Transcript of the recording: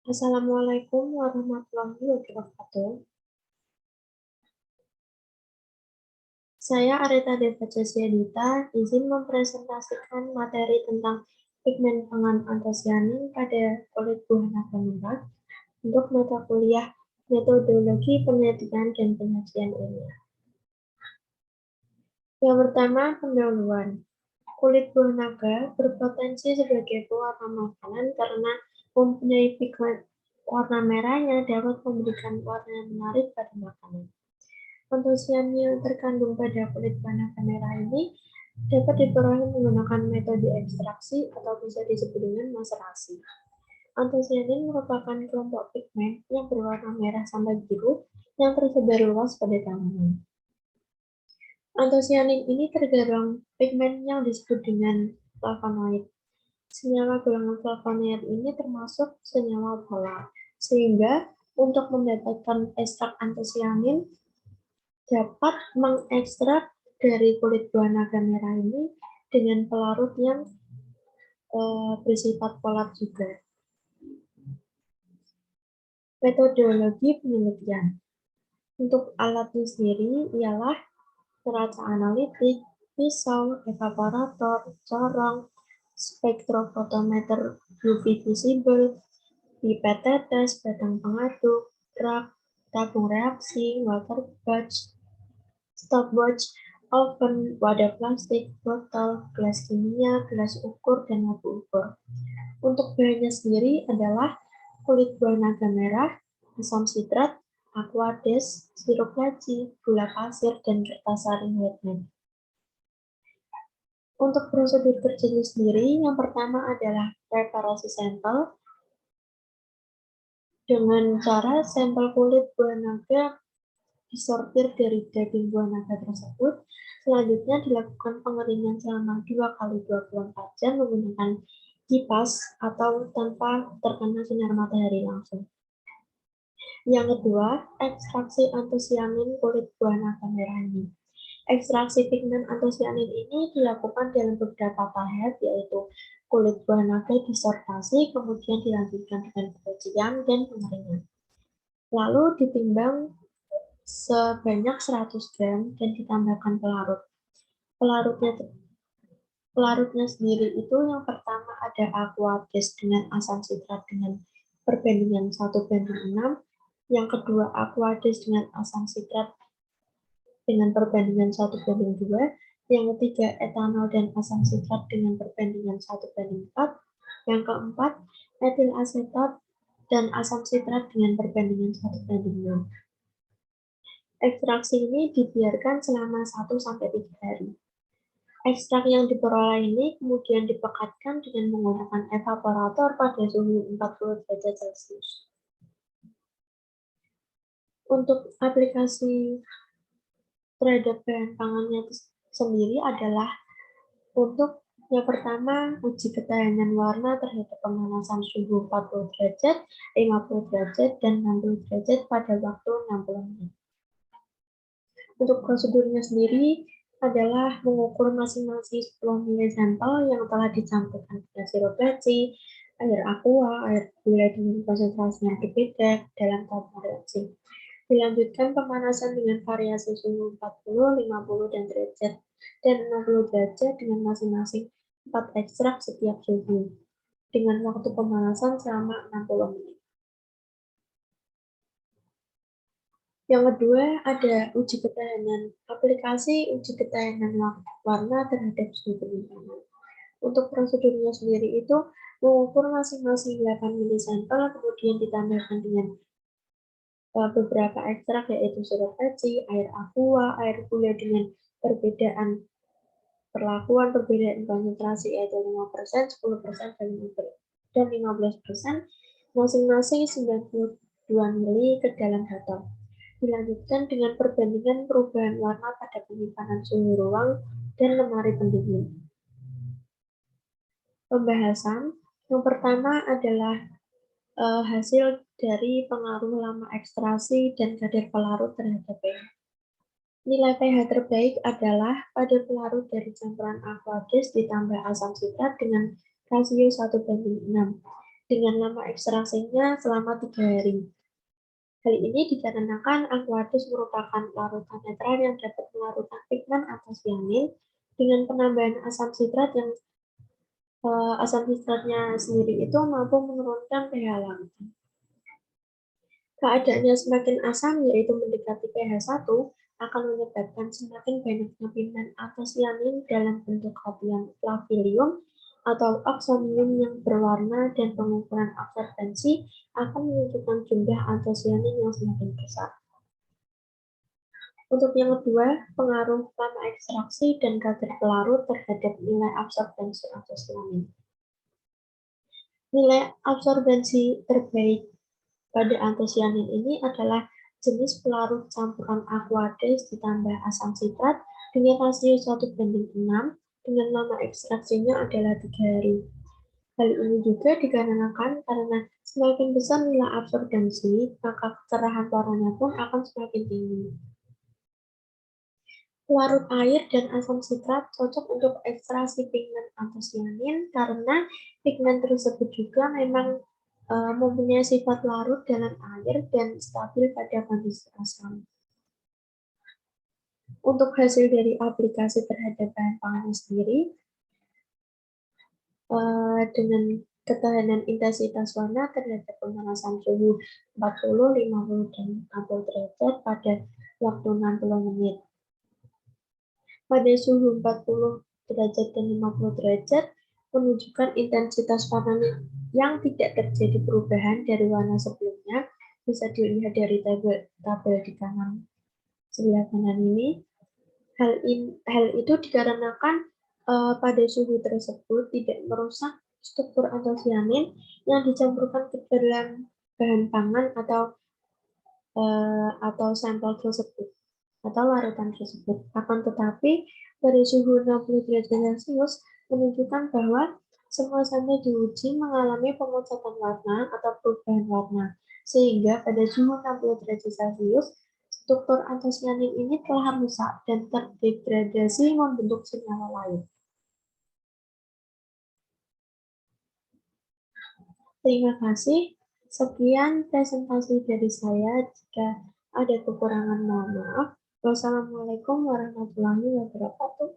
Assalamualaikum warahmatullahi wabarakatuh. Saya Arita Deva Jasyanita, izin mempresentasikan materi tentang pigmen pangan antosianin pada kulit buah naga merah untuk mata kuliah metodologi penelitian dan penyajian ilmiah. Yang pertama, pendahuluan. Kulit buah naga berpotensi sebagai pewarna makanan karena mempunyai pigmen warna merahnya dapat memberikan warna yang menarik pada makanan. Antosianin yang terkandung pada kulit buah naga merah ini dapat diperoleh menggunakan metode ekstraksi atau bisa disebut dengan maserasi. Antosianin merupakan kelompok pigmen yang berwarna merah sampai biru yang tersebar luas pada tanaman. Antosianin ini tergolong pigmen yang disebut dengan flavonoid. Senyawa golongan flavonoid ini termasuk senyawa polar, sehingga untuk mendapatkan ekstrak antosianin dapat mengekstrak dari kulit buah naga merah ini dengan pelarut yang bersifat polar juga. Metodologi penelitian. Untuk alatnya sendiri ialah neraca analitik, pisau, evaporator, corong, spektrofotometer UV visible, pipet tetes, batang pengaduk, rak, tabung reaksi, water batch, stopwatch, oven, wadah plastik, botol, gelas kimia, gelas ukur, dan lampu ukur. Untuk bahannya sendiri adalah kulit buah naga merah, asam sitrat, aquades, sirup laci, gula pasir, dan kertas saring Whitman. Untuk prosedur kerjanya sendiri, yang pertama adalah preparasi sampel. Dengan cara sampel kulit buah naga disortir dari daging buah naga tersebut. Selanjutnya dilakukan pengeringan selama 2 kali 24 jam menggunakan kipas atau tanpa terkena sinar matahari langsung. Yang kedua, ekstraksi antosianin kulit buah naga merah ini. Ekstraksi pigmen antosianin ini dilakukan dalam beberapa tahap, yaitu kulit buah naga disortasi, kemudian dilanjutkan dengan pencucian dan pengeringan. Lalu ditimbang sebanyak 100 gram dan ditambahkan pelarut. Pelarutnya sendiri itu yang pertama ada aquades dengan asam sitrat dengan perbandingan 1:6, yang kedua aquades dengan asam sitrat dengan perbandingan 1:2, yang ketiga etanol dan asam sitrat dengan perbandingan 1:4, yang keempat etil asetat dan asam sitrat dengan perbandingan 1:6. Ekstraksi ini dibiarkan selama 1-3 hari. Ekstrak yang diperoleh ini kemudian dipekatkan dengan menggunakan evaporator pada suhu 40 derajat Celcius. Untuk aplikasi terhadap bahan pangannya sendiri adalah untuk yang pertama, uji ketahanan warna terhadap pemanasan suhu 40 derajat, 50 derajat, dan 60 derajat pada waktu 60 menit. Untuk prosedurnya sendiri adalah mengukur masing-masing 10 ml sampel yang telah dicampurkan pada sirup laci, air aqua, air gula dengan konsentrasi yang berbeda dalam tabung reaksi. Dilanjutkan pemanasan dengan variasi suhu 40, 50 derajat dan 60 derajat dengan masing-masing 4 ekstrak setiap suhu dengan waktu pemanasan selama 60 menit. Yang kedua ada uji ketahanan. Aplikasi uji ketahanan warna terhadap suhu penyimpanan. Untuk prosedurnya sendiri itu mengukur masing-masing 8 ml sampel, kemudian ditambahkan dengan beberapa ekstrak yaitu sirup laci, air aqua, air gula dengan perbedaan perbedaan konsentrasi yaitu 5%, 10%, dan 15%, masing-masing 92 ml ke dalam botol. Dilanjutkan dengan perbandingan perubahan warna pada penyimpanan suhu ruang dan lemari pendingin. Pembahasan yang pertama adalah hasil dari pengaruh lama ekstraksi dan kadar pelarut terhadap pH. Nilai pH terbaik adalah pada pelarut dari campuran aquades ditambah asam sitrat dengan rasio 1:6. dengan lama ekstraksinya selama 3 hari. Hal ini dikarenakan Aquarius merupakan larutan netral yang dapat melarutkan pigmen atau sianin dengan penambahan asam sitrat yang asam sitratnya sendiri itu mampu menurunkan pH larutan. Keadaannya semakin asam, yaitu mendekati pH 1, akan menyebabkan semakin banyaknya pigmen atau sianin dalam bentuk hatian flavilium atau oksonium yang berwarna, dan pengukuran absorbensi akan menunjukkan jumlah antosianin yang semakin besar. Untuk yang kedua, pengaruh lama ekstraksi dan kadar pelarut terhadap nilai absorbensi antosianin. Nilai absorbensi terbaik pada antosianin ini adalah jenis pelarut campuran aqueous ditambah asam sitrat dengan rasio 1:6 dengan lama ekstraksinya adalah 3 hari. Hal ini juga dikarenakan karena semakin besar nilai absorbensi, maka kecerahan warnanya pun akan semakin tinggi. Larut air dan asam sitrat cocok untuk ekstraksi pigmen antosianin karena pigmen tersebut juga memang mempunyai sifat larut dalam air dan stabil pada kondisi asam. Untuk hasil dari aplikasi terhadap bahan pangan sendiri, dengan ketahanan intensitas warna terhadap pemanasan suhu 40, 50, dan 60 derajat pada waktu 60 menit. Pada suhu 40 derajat dan 50 derajat, menunjukkan intensitas warna yang tidak terjadi perubahan dari warna sebelumnya, bisa dilihat dari tabel di kanan sebelah kanan ini. Hal itu dikarenakan pada suhu tersebut tidak merusak struktur antosianin yang dicampurkan ke dalam bahan pangan atau sampel tersebut atau larutan tersebut. Akan tetapi pada suhu 60 derajat Celcius menunjukkan bahwa semua sampel diuji mengalami pemecatan warna atau perubahan warna, sehingga pada suhu 60 derajat Celcius struktur antosianin ini telah rusak dan terdegradasi membentuk senyawa lain. Terima kasih. Sekian presentasi dari saya. Jika ada kekurangan, mohon maaf. Wassalamualaikum warahmatullahi wabarakatuh.